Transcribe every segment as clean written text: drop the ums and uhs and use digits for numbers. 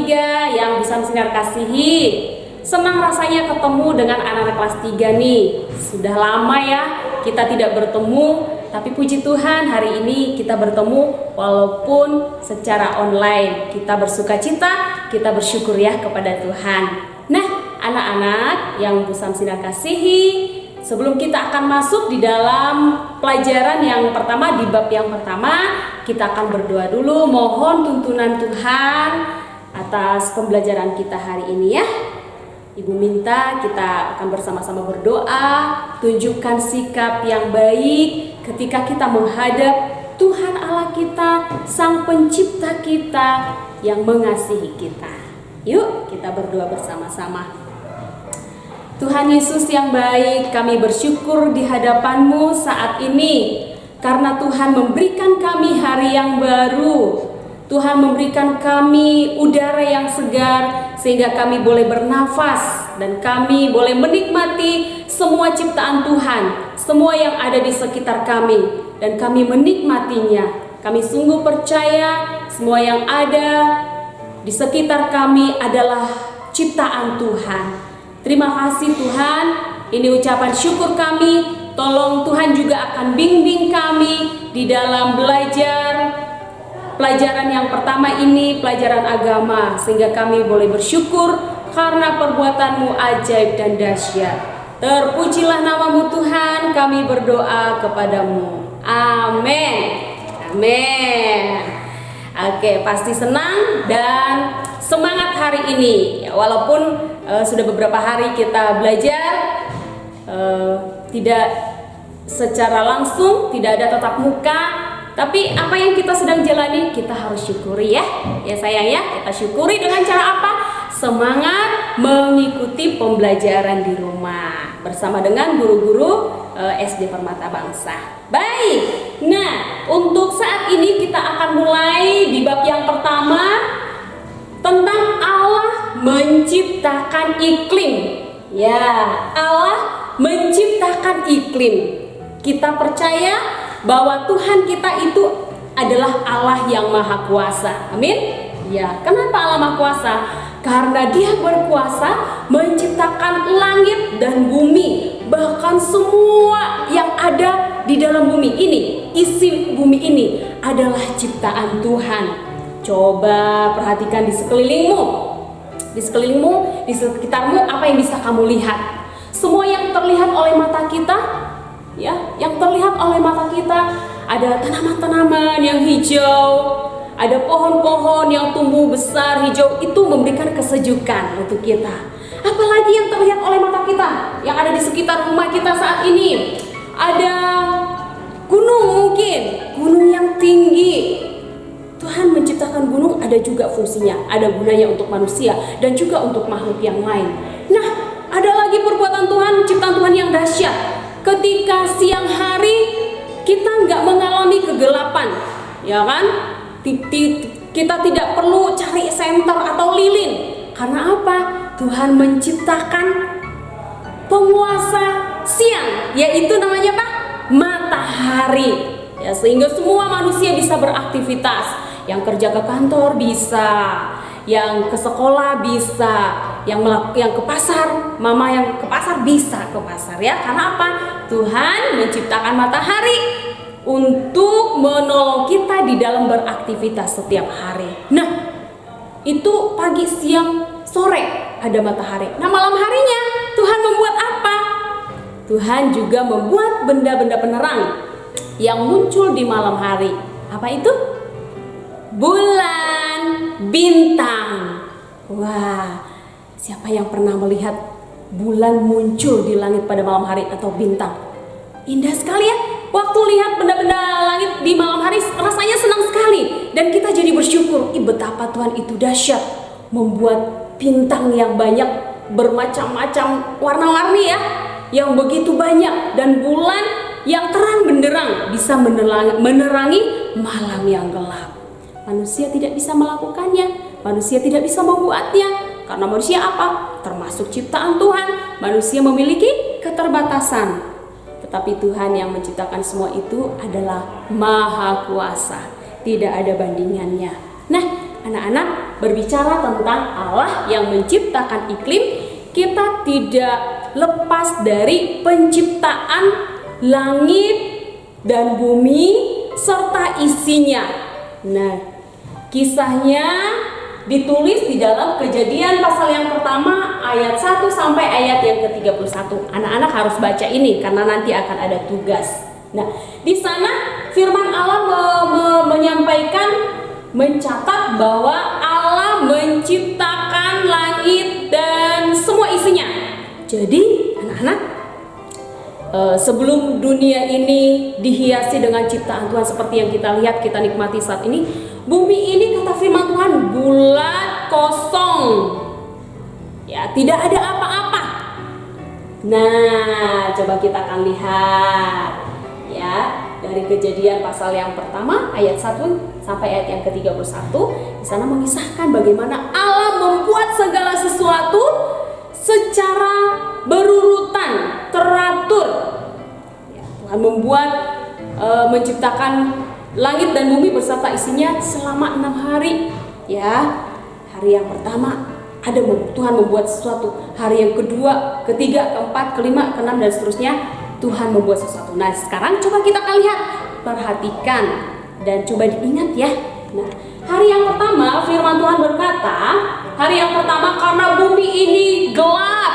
3 yang bisa Sinar kasihi. Senang rasanya ketemu dengan anak-anak kelas 3 nih. Sudah lama ya kita tidak bertemu, tapi puji Tuhan hari ini kita bertemu walaupun secara online. Kita bersuka cita, kita bersyukur ya kepada Tuhan. Nah, anak-anak yang Bu Samsinar kasihi, sebelum kita akan masuk di dalam pelajaran yang pertama, di bab yang pertama, kita akan berdoa dulu. Mohon tuntunan Tuhan atas pembelajaran kita hari ini ya. Ibu minta kita akan bersama-sama berdoa, tunjukkan sikap yang baik ketika kita menghadap Tuhan Allah kita, Sang Pencipta kita yang mengasihi kita. Yuk kita berdoa bersama-sama. Tuhan Yesus yang baik, kami bersyukur di hadapan-Mu saat ini karena Tuhan memberikan kami hari yang baru. Tuhan memberikan kami udara yang segar sehingga kami boleh bernafas dan kami boleh menikmati semua ciptaan Tuhan, semua yang ada di sekitar kami, dan kami menikmatinya. Kami sungguh percaya semua yang ada di sekitar kami adalah ciptaan Tuhan. Terima kasih Tuhan, ini ucapan syukur kami. Tolong Tuhan juga akan bimbing kami di dalam belajar pelajaran yang pertama ini, pelajaran agama, sehingga kami boleh bersyukur karena perbuatan-Mu ajaib dan dahsyat. Terpujilah nama-Mu Tuhan, kami berdoa kepadamu. Amin. Amin. Oke, pasti senang dan semangat hari ini. Ya, walaupun sudah beberapa hari kita belajar, tidak secara langsung, tidak ada tatap muka, tapi apa yang kita sedang jalani kita harus syukuri ya. Ya sayang ya, kita syukuri dengan cara apa? Semangat mengikuti pembelajaran di rumah bersama dengan guru-guru SD Permata Bangsa. Baik. Nah, untuk saat ini kita akan mulai di bab yang pertama tentang Allah menciptakan iklim. Ya, Allah menciptakan iklim. Kita percaya bahwa Tuhan kita itu adalah Allah yang Maha Kuasa. Amin. Ya, kenapa Allah Maha Kuasa? Karena Dia berkuasa menciptakan langit dan bumi, bahkan semua yang ada di dalam bumi ini, isi bumi ini adalah ciptaan Tuhan. Coba perhatikan di sekelilingmu. Di sekelilingmu, di sekitarmu, apa yang bisa kamu lihat? Semua yang terlihat oleh mata kita, ya, yang terlihat oleh mata kita ada tanaman-tanaman yang hijau, ada pohon-pohon yang tumbuh besar hijau, itu memberikan kesejukan untuk kita. Apalagi yang terlihat oleh mata kita yang ada di sekitar rumah kita saat ini, ada gunung, mungkin gunung yang tinggi. Tuhan menciptakan gunung ada juga fungsinya, ada gunanya untuk manusia dan juga untuk makhluk yang lain. Nah, ada lagi perbuatan Tuhan, ciptaan Tuhan yang dahsyat. Ketika siang hari kita nggak mengalami kegelapan, ya kan? Kita tidak perlu cari senter atau lilin. Karena apa? Tuhan menciptakan penguasa siang, yaitu namanya apa? Matahari. Ya, sehingga semua manusia bisa beraktivitas. Yang kerja ke kantor bisa, yang ke sekolah bisa, yang ke pasar, mama yang ke pasar bisa ke pasar ya. Karena apa? Tuhan menciptakan matahari untuk menolong kita di dalam beraktivitas setiap hari. Nah, itu pagi, siang, sore ada matahari. Nah, malam harinya Tuhan membuat apa? Tuhan juga membuat benda-benda penerang yang muncul di malam hari. Apa itu? Bulan, bintang. Wah, siapa yang pernah melihat bulan muncul di langit pada malam hari atau bintang? Indah sekali ya. Waktu lihat benda-benda langit di malam hari rasanya senang sekali. Dan kita jadi bersyukur, betapa Tuhan itu dahsyat, membuat bintang yang banyak bermacam-macam warna-warni ya, yang begitu banyak, dan bulan yang terang benderang bisa menerangi malam yang gelap. Manusia tidak bisa melakukannya, manusia tidak bisa membuatnya. Karena manusia apa? Termasuk ciptaan Tuhan. Manusia memiliki keterbatasan. Tetapi Tuhan yang menciptakan semua itu adalah Maha Kuasa. Tidak ada bandingannya. Nah, Anak-anak, berbicara tentang Allah yang menciptakan iklim, kita tidak lepas dari penciptaan langit dan bumi serta isinya. Nah, kisahnya ditulis di dalam Kejadian pasal yang pertama ayat 1 sampai ayat yang ke-31. Anak-anak harus baca ini karena nanti akan ada tugas. Nah, di sana firman Allah menyampaikan, mencatat bahwa Allah menciptakan langit dan semua isinya. Jadi anak-anak, sebelum dunia ini dihiasi dengan ciptaan Tuhan seperti yang kita lihat, kita nikmati saat ini, bumi ini kata firman Tuhan bulat, kosong, ya, tidak ada apa-apa. Nah, coba kita akan lihat ya dari Kejadian pasal yang pertama ayat 1 sampai ayat yang ke-31. Di sana mengisahkan bagaimana Allah membuat segala sesuatu secara berurutan, teratur. Ya, Tuhan membuat, menciptakan langit dan bumi beserta isinya selama 6 hari. Ya, hari yang pertama Tuhan membuat sesuatu. Hari yang kedua, ketiga, keempat, kelima, keenam dan seterusnya Tuhan membuat sesuatu. Nah, sekarang coba kita akan lihat, perhatikan dan coba diingat ya. Nah, hari yang pertama firman Tuhan berkata, hari yang pertama karena bumi ini gelap,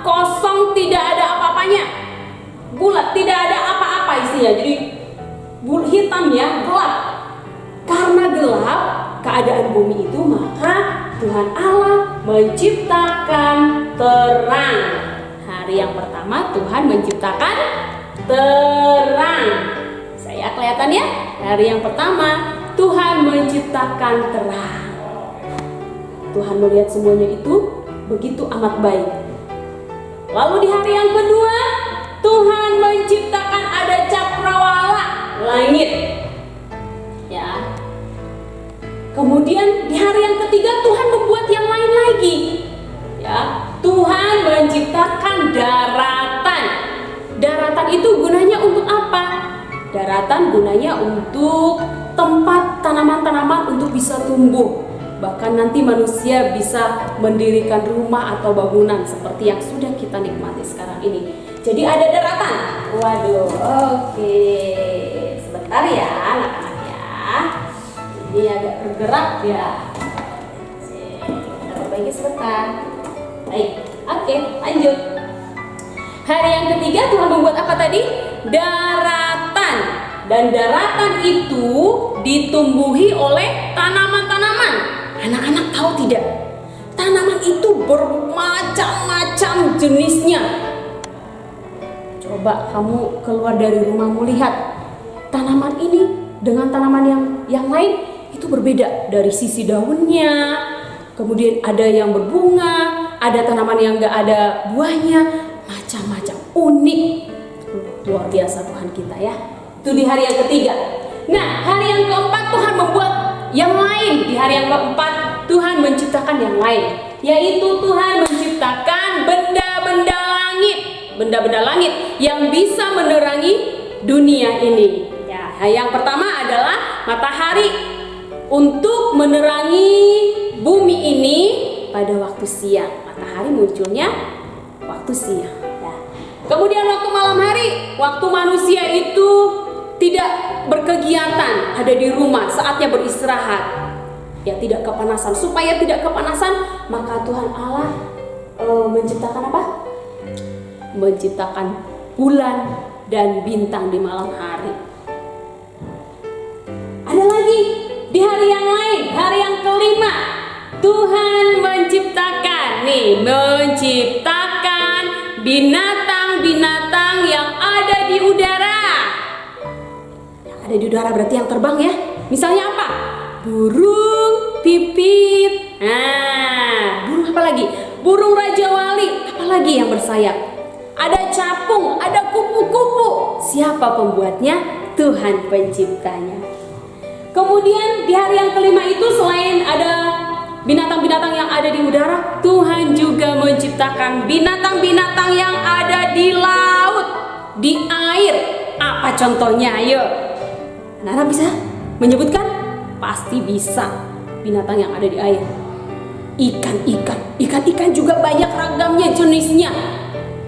kosong, tidak ada apa-apanya, bulat, tidak ada apa-apa isinya. Jadi hitam ya, gelap. Karena gelap keadaan bumi itu, maka Tuhan Allah menciptakan terang. Hari yang pertama Tuhan menciptakan terang. Saya kelihatan ya? Hari yang pertama Tuhan menciptakan terang. Tuhan melihat semuanya itu begitu amat baik. Lalu di hari yang kedua Tuhan menciptakan ada cakrawala langit. Ya. Kemudian di hari yang ketiga Tuhan membuat yang lain lagi. Ya. Tuhan menciptakan daratan. Daratan itu gunanya untuk apa? Daratan gunanya untuk tempat tanaman-tanaman untuk bisa tumbuh. Bahkan nanti manusia bisa mendirikan rumah atau bangunan seperti yang sudah kita nikmati sekarang ini. Jadi ada daratan. Waduh, oke. Sebentar ya anak-anak ya. Ini agak bergerak ya. Kita perbaiki sebentar. Baik, oke, lanjut. Hari yang ketiga Tuhan membuat apa tadi? Daratan. Dan daratan itu ditumbuhi oleh tanaman-tanaman. Anak-anak tahu tidak? Tanaman itu bermacam-macam jenisnya. Coba kamu keluar dari rumahmu, lihat tanaman ini dengan tanaman yang lain itu berbeda dari sisi daunnya. Kemudian ada yang berbunga, ada tanaman yang gak ada buahnya, macam-macam, unik. Luar biasa Tuhan kita ya. Itu di hari yang ketiga. Nah, hari yang keempat Tuhan membuat yang lain. Di hari yang keempat Tuhan menciptakan yang lain, yaitu Tuhan menciptakan benda-benda langit. Benda-benda langit yang bisa menerangi dunia ini. Ya, yang pertama adalah matahari untuk menerangi bumi ini pada waktu siang. Matahari munculnya waktu siang. Ya. Kemudian waktu malam hari, waktu manusia itu tidak berkegiatan, ada di rumah, saatnya beristirahat. Ya, tidak kepanasan. Supaya tidak kepanasan, maka Tuhan Allah menciptakan apa? Menciptakan bulan dan bintang di malam hari. Ada lagi di hari yang lain, hari yang kelima, Tuhan menciptakan binatang-binatang yang ada di udara. Yang ada di udara berarti yang terbang ya. Misalnya apa? Burung pipit. Nah, burung apa lagi? Burung Raja Wali. Apa lagi yang bersayap? Ada capung, ada kupu-kupu. Siapa pembuatnya? Tuhan penciptanya. Kemudian di hari yang kelima itu selain ada binatang-binatang yang ada di udara, Tuhan juga menciptakan binatang-binatang yang ada di laut, di air. Apa contohnya? Ayo, anak-anak bisa menyebutkan? pasti bisa. Binatang yang ada di air, ikan juga banyak ragamnya jenisnya.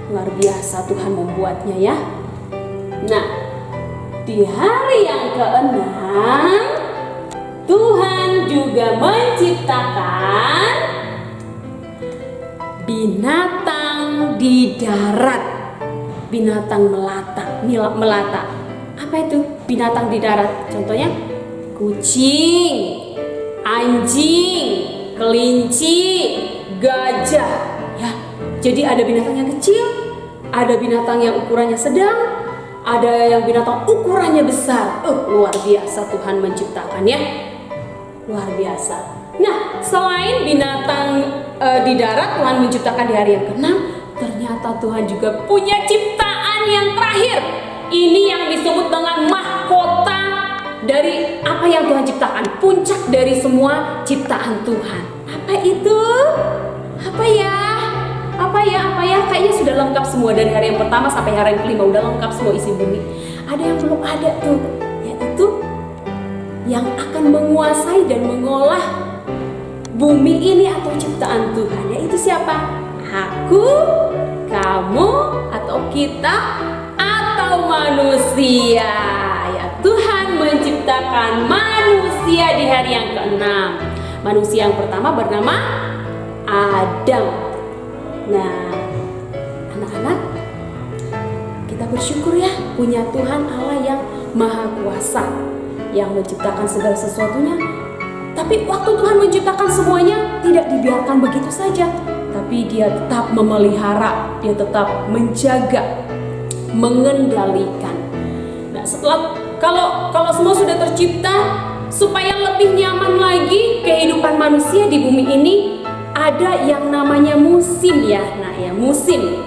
Luar biasa Tuhan membuatnya ya. Nah, di hari yang ke-6 Tuhan juga menciptakan binatang di darat, binatang melata. Apa itu binatang di darat? Contohnya kucing, anjing, kelinci, gajah ya. Jadi ada binatang yang kecil, ada binatang yang ukurannya sedang, ada yang binatang ukurannya besar. Luar biasa Tuhan menciptakan ya. Luar biasa. Nah, selain binatang di darat Tuhan menciptakan di hari yang ke-6, ternyata Tuhan juga punya ciptaan yang terakhir. Ini yang disebut dengan mahkota dari apa yang Tuhan ciptakan, puncak dari semua ciptaan Tuhan. Apa itu? Apa ya? Kayaknya sudah lengkap semua dari hari yang pertama sampai hari yang ke-5 udah lengkap semua isi bumi. Ada yang belum ada tuh, yaitu yang akan menguasai dan mengolah bumi ini atau ciptaan Tuhan. Yaitu siapa? Aku, kamu, atau kita, atau manusia. Ya, Tuhan menciptakan manusia di hari yang ke-6. Manusia yang pertama bernama Adam. Nah, anak-anak, kita bersyukur ya punya Tuhan Allah yang Maha Kuasa, yang menciptakan segala sesuatunya. Tapi waktu Tuhan menciptakan semuanya tidak dibiarkan begitu saja, tapi Dia tetap memelihara, Dia tetap menjaga, mengendalikan. Nah, setelah kalau semua sudah tercipta, supaya lebih nyaman lagi kehidupan manusia di bumi ini, ada yang namanya musim ya. Nah ya, musim.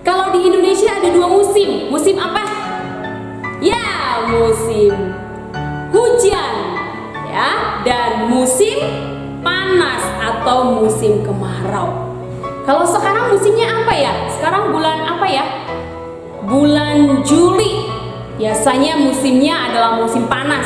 Kalau di Indonesia ada 2 musim. Musim apa? Ya, musim hujan ya, dan musim panas atau musim kemarau. Kalau sekarang musimnya apa ya? Sekarang bulan apa ya? Bulan Juli. Biasanya musimnya adalah musim panas.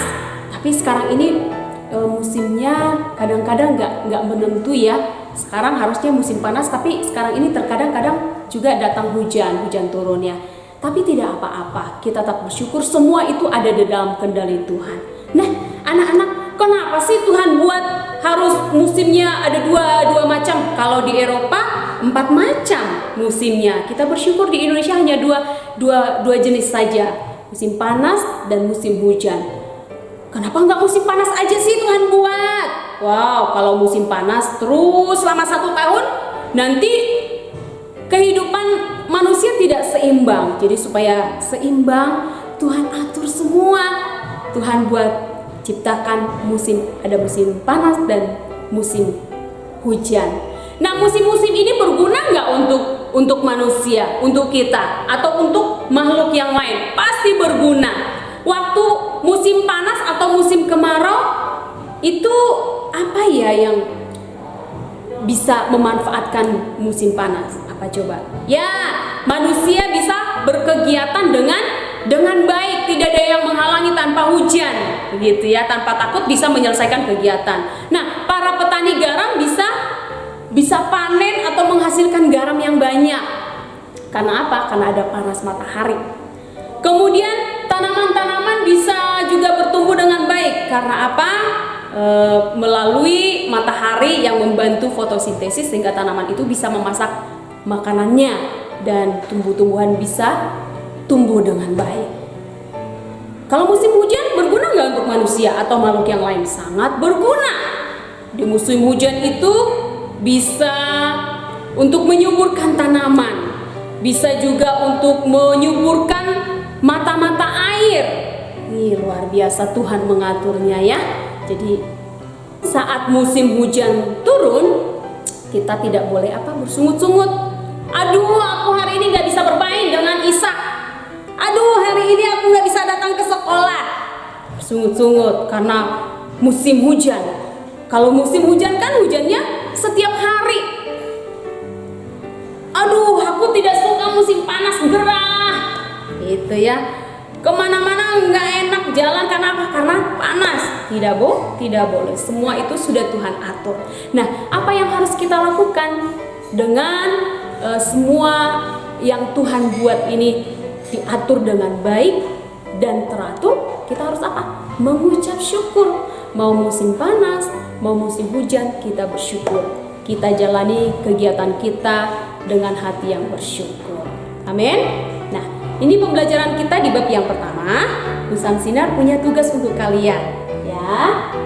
Tapi sekarang ini musimnya kadang-kadang nggak menentu ya. Sekarang harusnya musim panas, tapi sekarang ini terkadang-kadang juga datang hujan turun ya. Tapi tidak apa-apa, kita tetap bersyukur, semua itu ada di dalam kendali Tuhan. Nah, anak-anak, kenapa sih Tuhan buat harus musimnya ada dua macam? Kalau di Eropa 4 macam musimnya. Kita bersyukur di Indonesia hanya dua jenis saja, musim panas dan musim hujan. Kenapa nggak musim panas aja sih Tuhan buat? Wow, kalau musim panas terus selama 1 tahun, nanti kehidupan manusia tidak seimbang. Jadi supaya seimbang, Tuhan atur semua. Tuhan buat ciptakan ada musim panas dan musim hujan. Nah, musim-musim ini berguna nggak untuk manusia, untuk kita, atau untuk makhluk yang lain? Pasti berguna. Waktu musim panas atau musim kemarau itu apa ya yang bisa memanfaatkan musim panas? Apa coba? Ya, manusia bisa berkegiatan dengan baik, tidak ada yang menghalangi tanpa hujan, begitu ya, tanpa takut bisa menyelesaikan kegiatan. Nah, para petani garam bisa panen atau menghasilkan garam yang banyak. Karena apa? Karena ada panas matahari. Kemudian tanaman-tanaman bisa juga bertumbuh dengan baik. Karena apa? Melalui matahari yang membantu fotosintesis sehingga tanaman itu bisa memasak makanannya dan tumbuh-tumbuhan bisa tumbuh dengan baik. Kalau musim hujan berguna nggak untuk manusia atau makhluk yang lain? Sangat berguna. Di musim hujan itu bisa untuk menyuburkan tanaman, bisa juga untuk menyuburkan mata-mata air. Nih, luar biasa Tuhan mengaturnya ya. Jadi saat musim hujan turun, kita tidak boleh bersungut-sungut. Aduh, aku hari ini nggak bisa bermain dengan Ishak. Aduh, hari ini aku nggak bisa datang ke sekolah. Bersungut-sungut karena musim hujan. Kalau musim hujan kan hujannya setiap hari. Aduh, aku tidak suka musim panas, gerah. Itu ya. Kemana-mana nggak enak jalan karena apa? Karena panas. Tidak boleh. Semua itu sudah Tuhan atur. Nah, apa yang harus kita lakukan dengan semua yang Tuhan buat ini diatur dengan baik dan teratur? Kita harus apa? Mengucap syukur. Mau musim panas, mau musim hujan, kita bersyukur. Kita jalani kegiatan kita dengan hati yang bersyukur. Amin. Nah, ini pembelajaran kita di bab yang pertama. Bu Samsinar punya tugas untuk kalian, ya,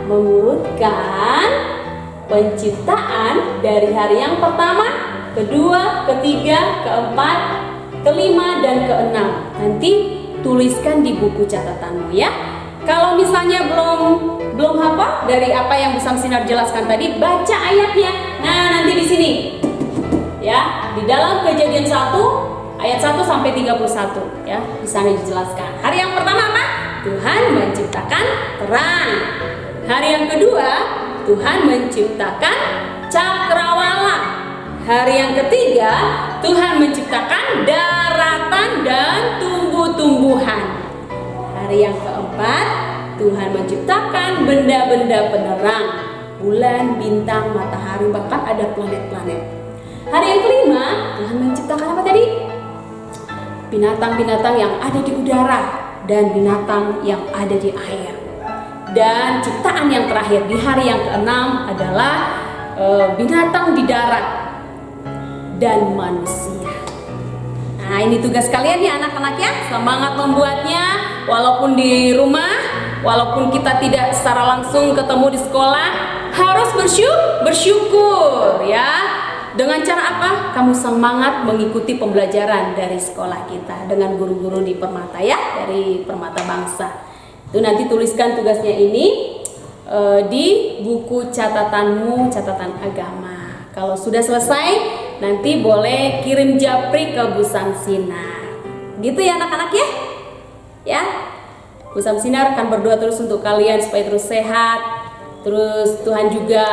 mengurutkan penciptaan dari hari yang pertama, kedua, ketiga, keempat, kelima, dan keenam. Nanti tuliskan di buku catatanmu, ya. Kalau misalnya belum hafal dari apa yang Bu Samsinar jelaskan tadi, baca ayatnya. Nah, nanti di sini, ya, di dalam Kejadian 1 ayat 1 sampai 31, ya, di sana dijelaskan. Hari yang pertama apa? Tuhan menciptakan terang. Hari yang kedua, Tuhan menciptakan cakrawala. Hari yang ketiga, Tuhan menciptakan daratan dan tumbuh-tumbuhan. Hari yang keempat, Tuhan menciptakan benda-benda penerang, bulan, bintang, matahari, bahkan ada planet-planet. Hari yang kelima, Tuhan menciptakan apa tadi? Binatang-binatang yang ada di udara dan binatang yang ada di air. Dan ciptaan yang terakhir di hari yang keenam adalah binatang di darat dan manusia. Nah, ini tugas kalian ya anak-anak ya. Semangat membuatnya, walaupun di rumah, walaupun kita tidak secara langsung ketemu di sekolah, harus bersyukur ya. Dengan cara apa? Kamu semangat mengikuti pembelajaran dari sekolah kita dengan guru-guru di Permata ya, dari Permata Bangsa. Itu nanti tuliskan tugasnya ini di buku catatanmu, catatan agama. Kalau sudah selesai, nanti boleh kirim japri ke Bu Samsinar. Gitu ya anak-anak ya? Ya. Bu Samsinar akan berdoa terus untuk kalian supaya terus sehat. Terus Tuhan juga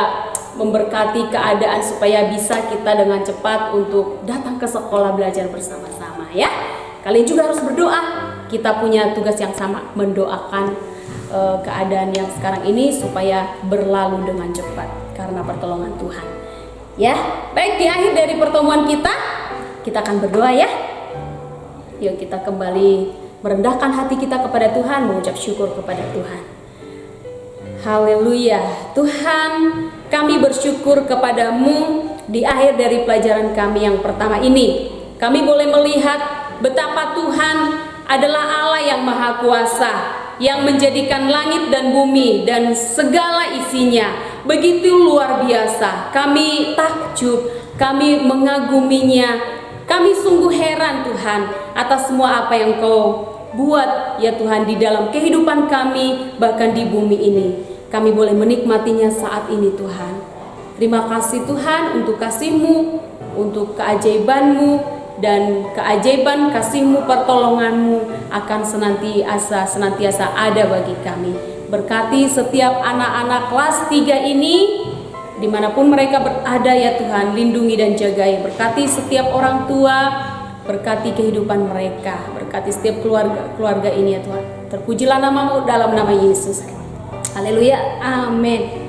memberkati keadaan supaya bisa kita dengan cepat untuk datang ke sekolah belajar bersama-sama ya. Kalian juga harus berdoa. Kita punya tugas yang sama, mendoakan keadaan yang sekarang ini supaya berlalu dengan cepat karena pertolongan Tuhan. Ya, baik, di akhir dari pertemuan kita akan berdoa ya. Yuk kita kembali merendahkan hati kita kepada Tuhan, mengucap syukur kepada Tuhan. Haleluya. Tuhan, kami bersyukur kepadamu di akhir dari pelajaran kami yang pertama ini. Kami boleh melihat betapa Tuhan adalah Allah yang maha kuasa, yang menjadikan langit dan bumi dan segala isinya. Begitu luar biasa. Kami takjub, kami mengaguminya. Kami sungguh heran Tuhan atas semua apa yang Kau buat ya Tuhan di dalam kehidupan kami, bahkan di bumi ini. Kami boleh menikmatinya saat ini Tuhan. Terima kasih Tuhan untuk kasih-Mu, untuk keajaiban-Mu, dan keajaiban kasih-Mu, pertolongan-Mu akan senantiasa ada bagi kami. Berkati setiap anak-anak kelas 3 ini, dimanapun mereka berada ya Tuhan, lindungi dan jagai. Berkati setiap orang tua, berkati kehidupan mereka, berkati setiap keluarga ini ya Tuhan. Terpujilah nama-Mu dalam nama Yesus. Haleluya, amin.